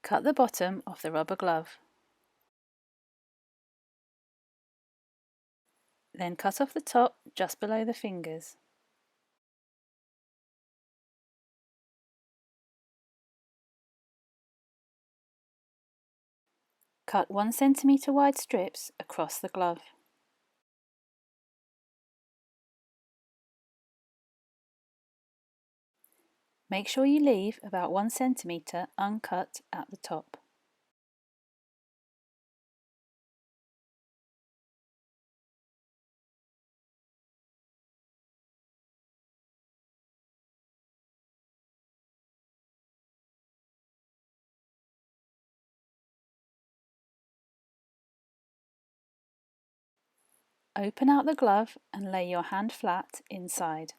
Cut the bottom of the rubber glove. Then cut off the top just below the fingers. Cut 1 centimetre wide strips across the glove. Make sure you leave about 1 centimetre uncut at the top. Open out the glove and lay your hand flat inside.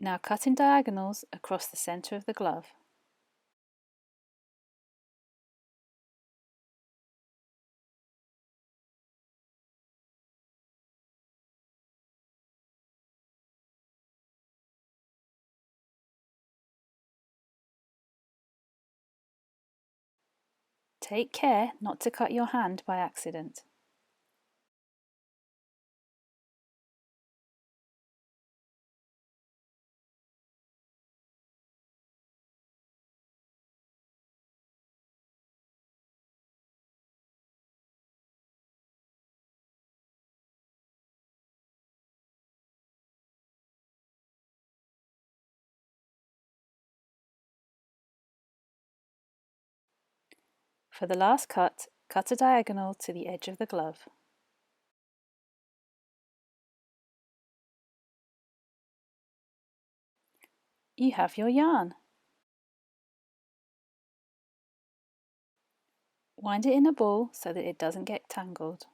Now cut in diagonals across the centre of the glove. Take care not to cut your hand by accident. For the last cut, cut a diagonal to the edge of the glove. You have your yarn. Wind it in a ball so that it doesn't get tangled.